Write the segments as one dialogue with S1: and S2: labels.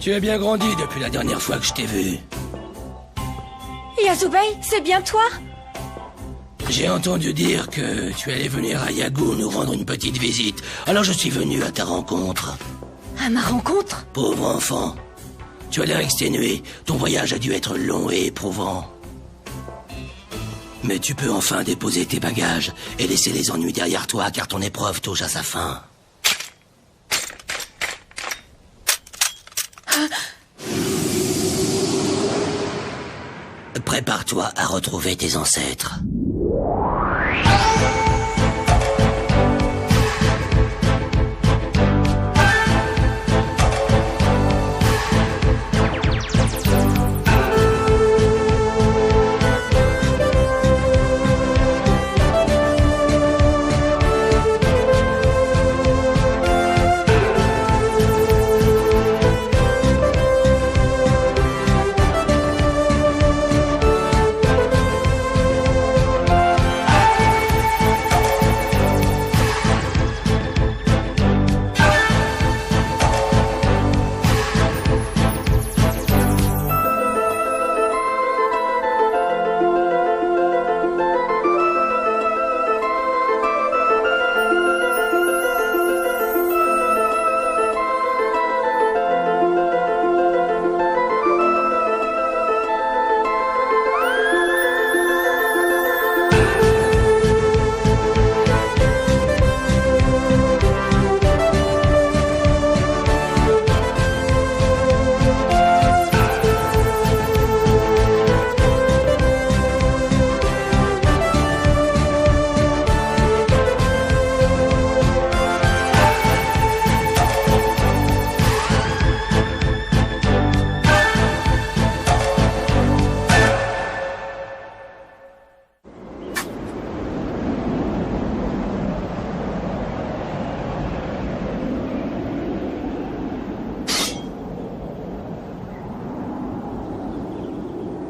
S1: Tu as bien grandi depuis la dernière fois que je t'ai vu.
S2: Yasubei, c'est bien toi?
S1: J'ai entendu dire que tu allais venir à Yagoo nous rendre une petite visite. Alors je suis venu à ta rencontre.
S2: À ma rencontre?
S1: Pauvre enfant. Tu as l'air exténué. Ton voyage a dû être long et éprouvant. Mais tu peux enfin déposer tes bagages et laisser les ennuis derrière toi car ton épreuve touche à sa fin. Prépare-toi à retrouver tes ancêtres.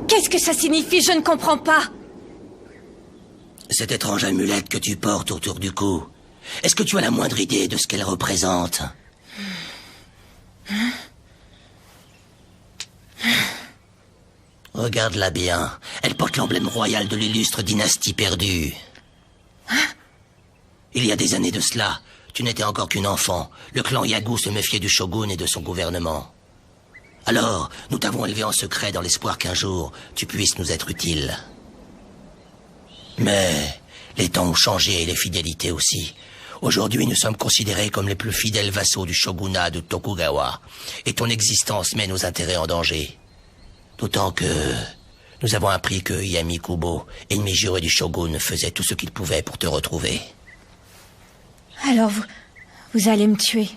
S2: Qu'est-ce que ça signifie? Je ne comprends pas.
S1: Cette étrange amulette que tu portes autour du cou, est-ce que tu as la moindre idée de ce qu'elle représente? Regarde-la bien. Elle porte l'emblème royal de l'illustre dynastie perdue. Il y a des années de cela, tu n'étais encore qu'une enfant. Le clan Yagoo se méfiait du shogun et de son gouvernement. Alors, nous t'avons élevé en secret dans l'espoir qu'un jour, tu puisses nous être utile. Mais les temps ont changé et les fidélités aussi. Aujourd'hui, nous sommes considérés comme les plus fidèles vassaux du shogunat de Tokugawa. Et ton existence met nos intérêts en danger. D'autant que nous avons appris que Yami Kubo, ennemi juré du shogun, faisait tout ce qu'il pouvait pour te retrouver.
S2: Alors vous allez me tuer?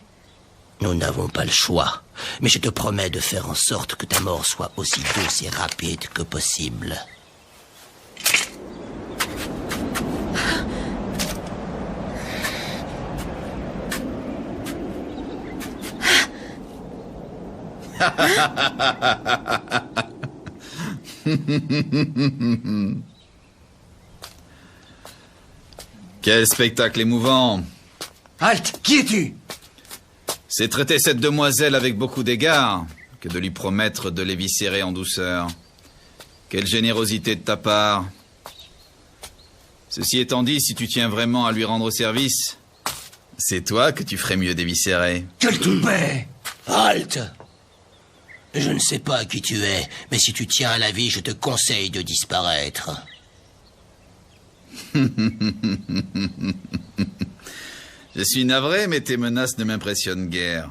S1: Nous n'avons pas le choix. Mais je te promets de faire en sorte que ta mort soit aussi douce et rapide que possible.
S3: Quel spectacle émouvant!
S4: Halte! Qui es-tu?
S3: C'est traiter cette demoiselle avec beaucoup d'égards que de lui promettre de l'éviscérer en douceur. Quelle générosité de ta part. Ceci étant dit, si tu tiens vraiment à lui rendre service, c'est toi que tu ferais mieux d'éviscérer.
S4: Quel toupet!
S1: Halte! Je ne sais pas qui tu es, mais si tu tiens à la vie, je te conseille de disparaître.
S3: Je suis navré, mais tes menaces ne m'impressionnent guère.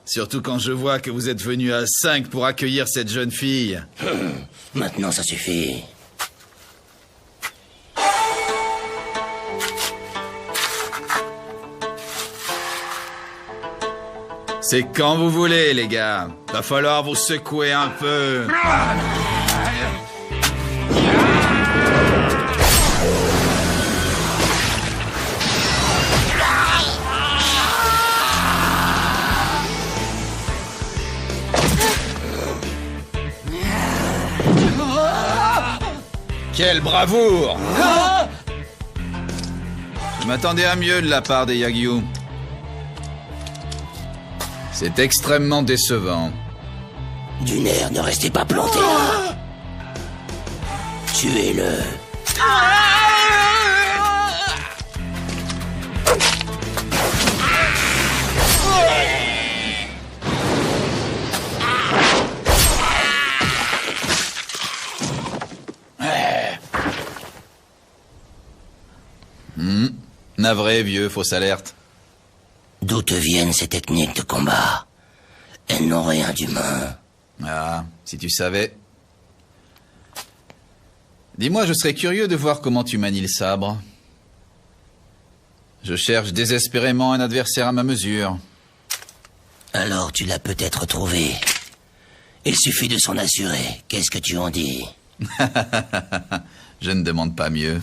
S3: Surtout quand je vois que vous êtes venus à 5 pour accueillir cette jeune fille.
S1: Maintenant, ça suffit.
S3: C'est quand vous voulez, les gars. Va falloir vous secouer un peu. Quelle bravoure! Je m'attendais à mieux de la part des Yagyu. C'est extrêmement décevant.
S1: Dunaire, ne restez pas planté là. Tuez-le.
S3: Navré, vieux, fausse alerte.
S1: D'où te viennent ces techniques de combat? Elles n'ont rien d'humain.
S3: Ah, si tu savais. Dis-moi, je serais curieux de voir comment tu manies le sabre. Je cherche désespérément un adversaire à ma mesure.
S1: Alors tu l'as peut-être trouvé. Il suffit de s'en assurer. Qu'est-ce que tu en dis?
S3: Je ne demande pas mieux.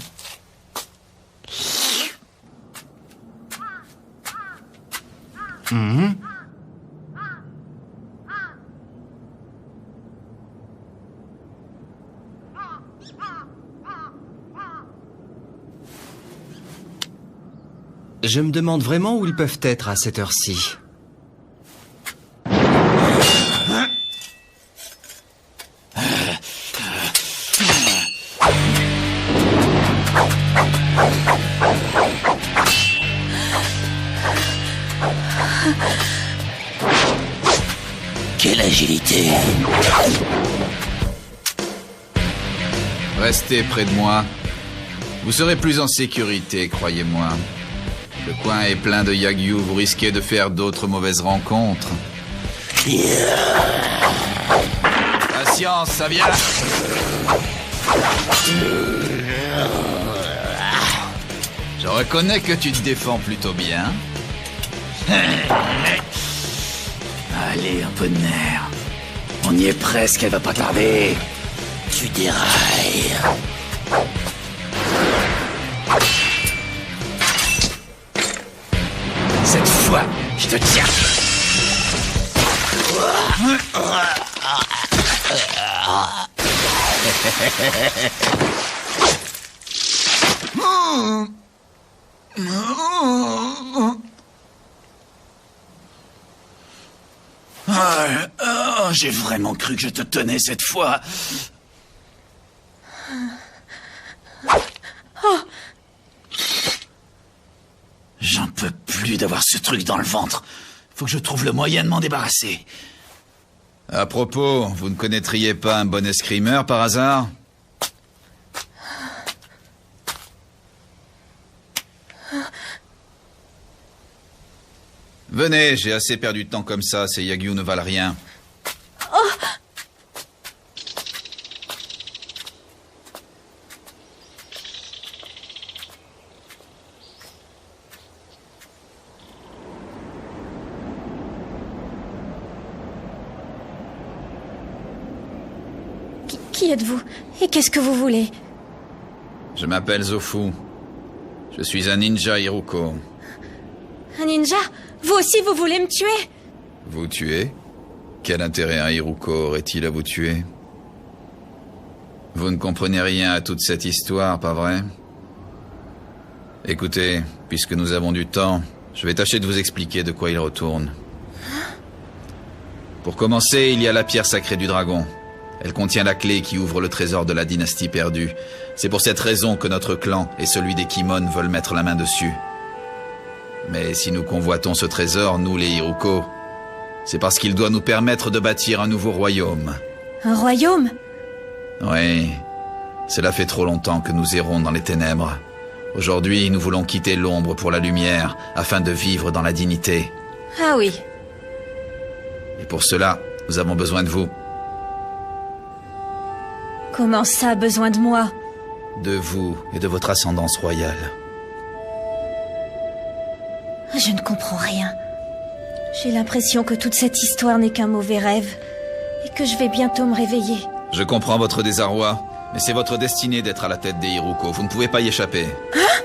S5: Je me demande vraiment où ils peuvent être à cette heure-ci.
S1: Quelle agilité!
S3: Restez près de moi. Vous serez plus en sécurité, croyez-moi. Le coin est plein de Yagyu, vous risquez de faire d'autres mauvaises rencontres. Patience, ça vient. Je reconnais que tu te défends plutôt bien.
S4: Allez, un peu de nerf. On y est presque, elle va pas tarder.
S1: Tu dérailles.
S4: Cette fois, je te tiens. J'ai vraiment cru que je te tenais cette fois. J'en peux plus d'avoir ce truc dans le ventre. Faut que je trouve le moyen de m'en débarrasser.
S3: À propos, vous ne connaîtriez pas un bon escrimeur par hasard? Venez, j'ai assez perdu de temps comme ça, ces Yagyu ne valent rien.
S2: Qui êtes-vous? Et qu'est-ce que vous voulez?
S3: Je m'appelle Zofu. Je suis un ninja Iruko.
S2: Un ninja? Vous aussi, vous voulez me tuer?
S3: Vous tuer? Quel intérêt un Iruko aurait-il à vous tuer? Vous ne comprenez rien à toute cette histoire, pas vrai? Écoutez, puisque nous avons du temps, je vais tâcher de vous expliquer de quoi il retourne. Pour commencer, il y a la pierre sacrée du dragon. Elle contient la clé qui ouvre le trésor de la dynastie perdue. C'est pour cette raison que notre clan et celui des Kimon veulent mettre la main dessus. Mais si nous convoitons ce trésor, nous les Iruko, c'est parce qu'il doit nous permettre de bâtir un nouveau royaume.
S2: Un royaume?
S3: Oui, cela fait trop longtemps que nous errons dans les ténèbres. Aujourd'hui, nous voulons quitter l'ombre pour la lumière, afin de vivre dans la dignité.
S2: Ah oui.
S3: Et pour cela, nous avons besoin de vous.
S2: Comment ça, besoin de moi?
S3: De vous et de votre ascendance royale.
S2: Je ne comprends rien. J'ai l'impression que toute cette histoire n'est qu'un mauvais rêve, et que je vais bientôt me réveiller.
S3: Je comprends votre désarroi, mais c'est votre destinée d'être à la tête des Iruko. Vous ne pouvez pas y échapper.
S2: Hein?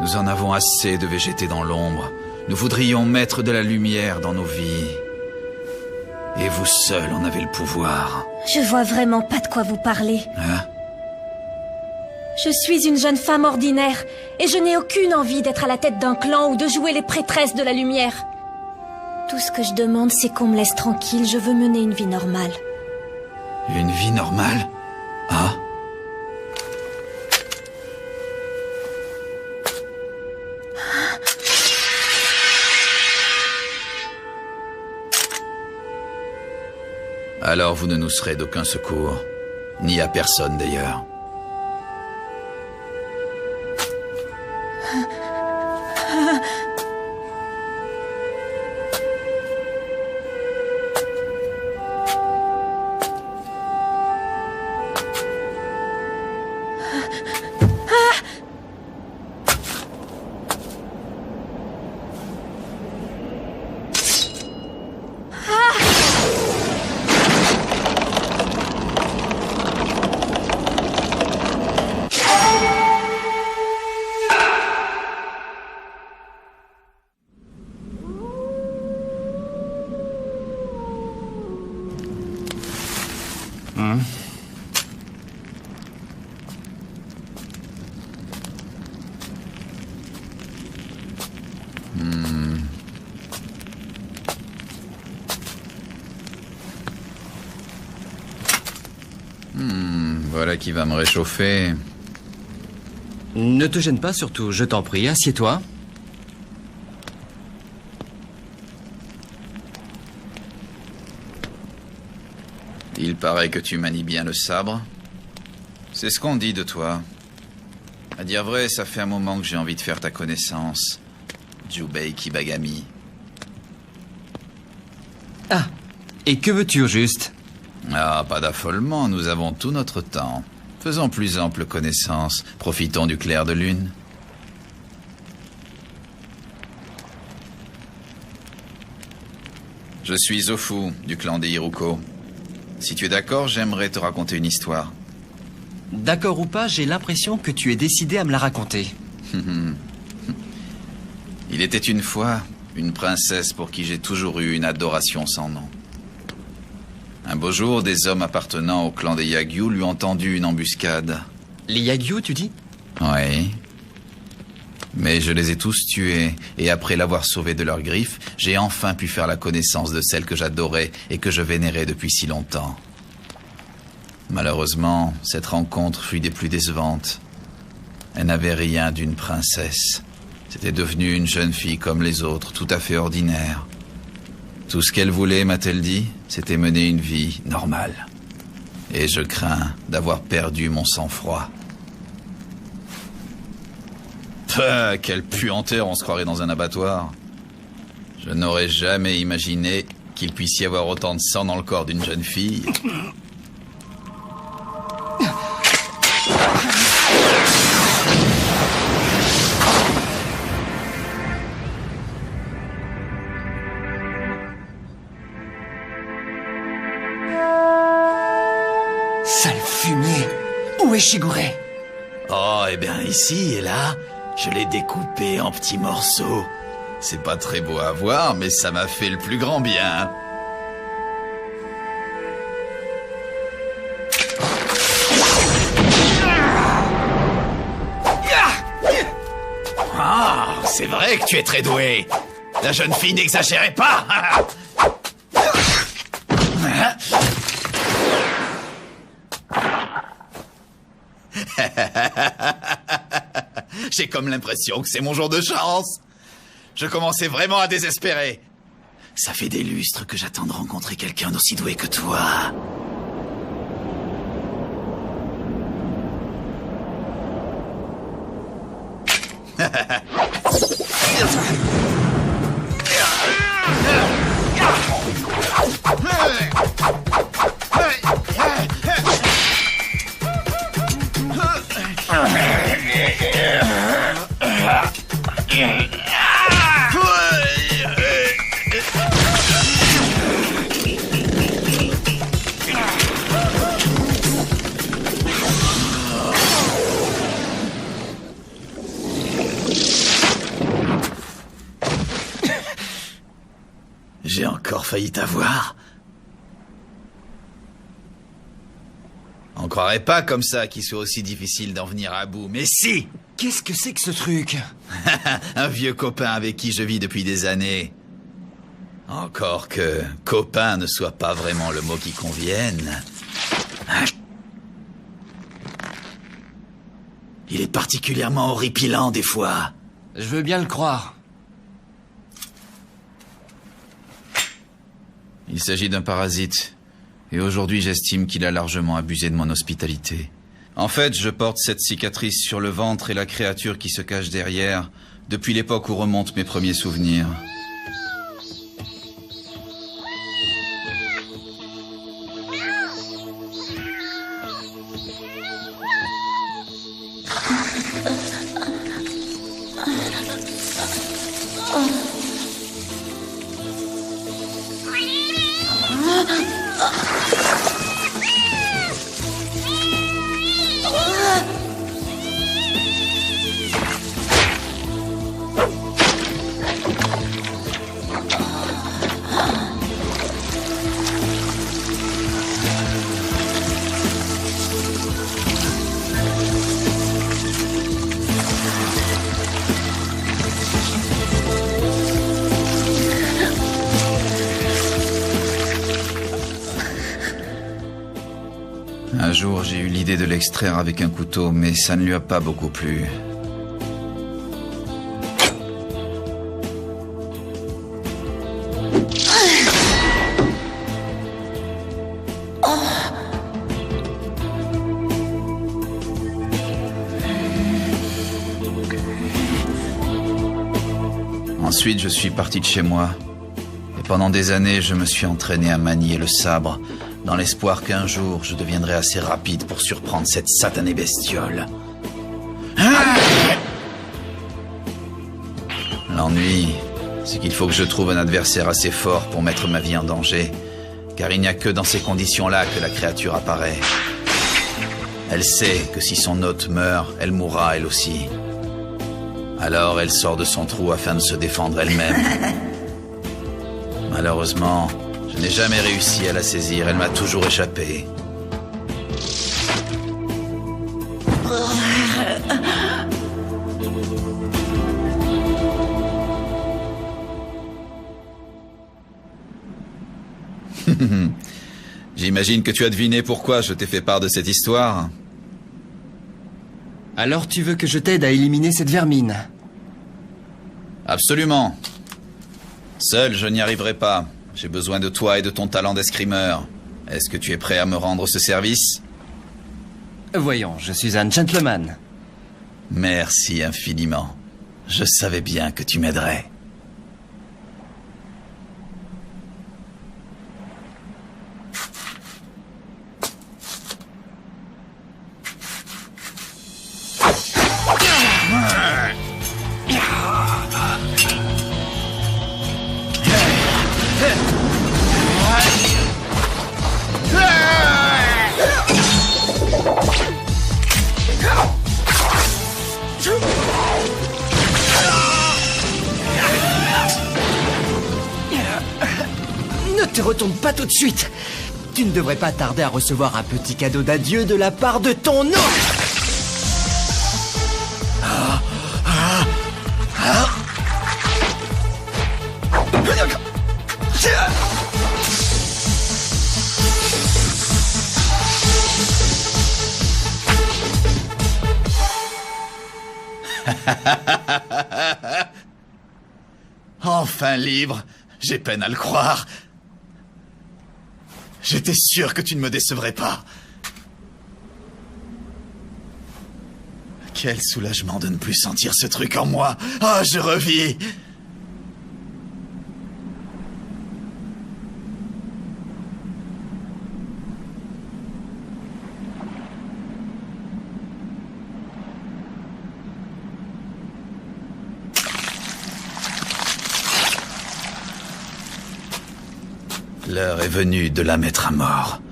S3: Nous en avons assez de végéter dans l'ombre. Nous voudrions mettre de la lumière dans nos vies. Et vous seul en avez le pouvoir.
S2: Je vois vraiment pas de quoi vous parlez.
S3: Hein?
S2: Je suis une jeune femme ordinaire, et je n'ai aucune envie d'être à la tête d'un clan ou de jouer les prêtresses de la lumière. Tout ce que je demande, c'est qu'on me laisse tranquille. Je veux mener une vie normale.
S3: Une vie normale? Ah? Alors vous ne nous serez d'aucun secours. Ni à personne d'ailleurs. Voilà qui va me réchauffer.
S5: Ne te gêne pas surtout, je t'en prie, assieds-toi.
S3: Il paraît que tu manies bien le sabre. C'est ce qu'on dit de toi. À dire vrai, ça fait un moment que j'ai envie de faire ta connaissance. Jubei Kibagami.
S5: Ah, et que veux-tu au juste?
S3: Ah, pas d'affolement, nous avons tout notre temps. Faisons plus ample connaissance. Profitons du clair de lune. Je suis Zofu, du clan des Iruko. Si tu es d'accord, j'aimerais te raconter une histoire.
S5: D'accord ou pas, j'ai l'impression que tu es décidé à me la raconter.
S3: Il était une fois une princesse pour qui j'ai toujours eu une adoration sans nom. Un beau jour, des hommes appartenant au clan des Yagyu lui ont tendu une embuscade.
S5: Les Yagyu, tu dis?
S3: Oui. Mais je les ai tous tués, et après l'avoir sauvé de leurs griffes, j'ai enfin pu faire la connaissance de celle que j'adorais et que je vénérais depuis si longtemps. Malheureusement, cette rencontre fut des plus décevantes. Elle n'avait rien d'une princesse. C'était devenu une jeune fille comme les autres, tout à fait ordinaire. Tout ce qu'elle voulait, m'a-t-elle dit, c'était mener une vie normale. Et je crains d'avoir perdu mon sang-froid. Quelle puanteur, on se croirait dans un abattoir. Je n'aurais jamais imaginé qu'il puisse y avoir autant de sang dans le corps d'une jeune fille.
S5: Sale fumier! Où est Shigure?
S4: Oh, eh bien ici et là, je l'ai découpé en petits morceaux.
S3: C'est pas très beau à voir, mais ça m'a fait le plus grand bien.
S4: Ah, c'est vrai que tu es très doué. La jeune fille n'exagérait pas.
S3: J'ai comme l'impression que c'est mon jour de chance. Je commençais vraiment à désespérer.
S4: Ça fait des lustres que j'attends de rencontrer quelqu'un d'aussi doué que toi. J'ai encore failli t'avoir.
S3: On croirait pas comme ça qu'il soit aussi difficile d'en venir à bout, mais si!
S5: Qu'est-ce que c'est que ce truc?
S3: Un vieux copain avec qui je vis depuis des années. Encore que copain ne soit pas vraiment le mot qui convienne.
S4: Il est particulièrement horripilant des fois.
S5: Je veux bien le croire.
S3: Il s'agit d'un parasite. Et aujourd'hui, j'estime qu'il a largement abusé de mon hospitalité. En fait, je porte cette cicatrice sur le ventre et la créature qui se cache derrière, depuis l'époque où remontent mes premiers souvenirs. Un jour, j'ai eu l'idée de l'extraire avec un couteau, mais ça ne lui a pas beaucoup plu. Ensuite, je suis parti de chez moi. Et pendant des années, je me suis entraîné à manier le sabre, dans l'espoir qu'un jour, je deviendrai assez rapide pour surprendre cette satanée bestiole. L'ennui, c'est qu'il faut que je trouve un adversaire assez fort pour mettre ma vie en danger, car il n'y a que dans ces conditions-là que la créature apparaît. Elle sait que si son hôte meurt, elle mourra elle aussi. Alors elle sort de son trou afin de se défendre elle-même. Malheureusement, je n'ai jamais réussi à la saisir, elle m'a toujours échappé. J'imagine que tu as deviné pourquoi je t'ai fait part de cette histoire.
S5: Alors tu veux que je t'aide à éliminer cette vermine?
S3: Absolument. Seul, je n'y arriverai pas. J'ai besoin de toi et de ton talent d'escrimeur. Est-ce que tu es prêt à me rendre ce service?
S5: Voyons, je suis un gentleman.
S3: Merci infiniment. Je savais bien que tu m'aiderais.
S5: Ne te retourne pas tout de suite. Tu ne devrais pas tarder à recevoir un petit cadeau d'adieu de la part de ton hôte.
S4: Enfin libre, j'ai peine à le croire. J'étais sûr que tu ne me décevrais pas. Quel soulagement de ne plus sentir ce truc en moi. Oh, je revis. L'heure est venue de la mettre à mort.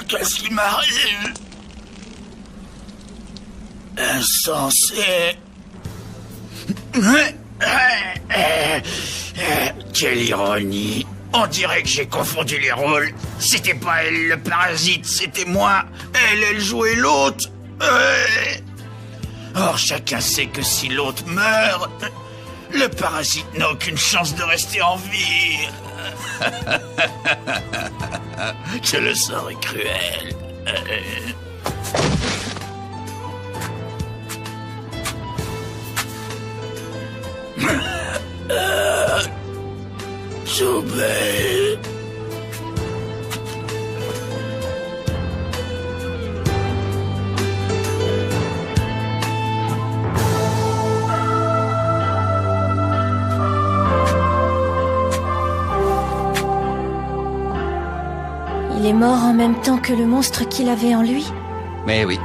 S4: Qu'est-ce qui m'arrive? Insensé. Quelle ironie. On dirait que j'ai confondu les rôles. C'était pas elle le parasite, c'était moi. Elle jouait l'autre. Or, chacun sait que si l'autre meurt, le parasite n'a aucune chance de rester en vie. Que le sort est cruel. Jubei.
S2: Il est mort en même temps que le monstre qu'il avait en lui.
S5: Mais oui.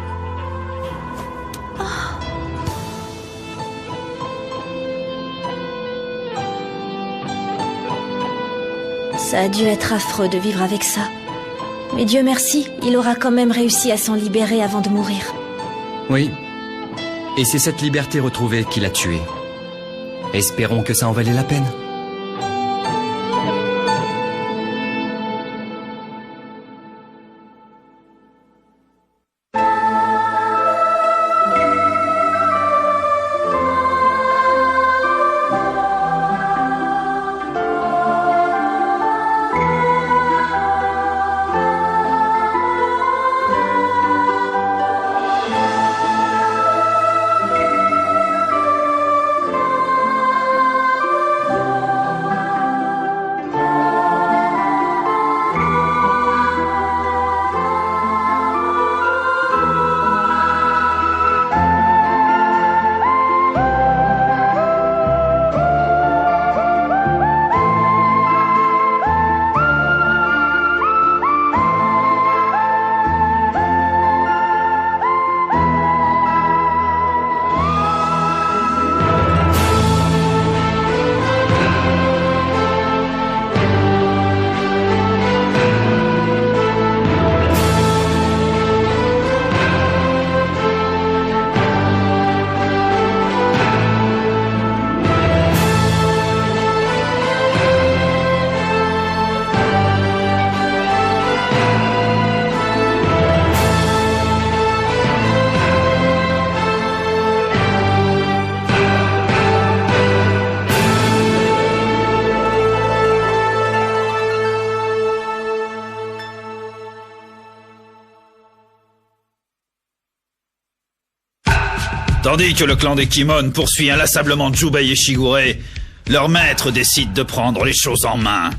S2: Ça a dû être affreux de vivre avec ça. Mais Dieu merci, il aura quand même réussi à s'en libérer avant de mourir.
S5: Oui. Et c'est cette liberté retrouvée qui l'a tué. Espérons que ça en valait la peine.
S3: Tandis que le clan des Kimon poursuit inlassablement Jubei et Shigure, leur maître décide de prendre les choses en main.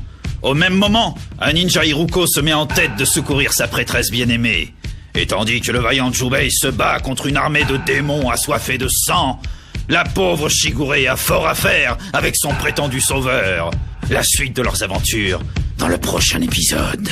S3: Au même moment, un ninja Iruko se met en tête de secourir sa prêtresse bien-aimée. Et tandis que le vaillant Jubei se bat contre une armée de démons assoiffés de sang, la pauvre Shigure a fort à faire avec son prétendu sauveur. La suite de leurs aventures dans le prochain épisode.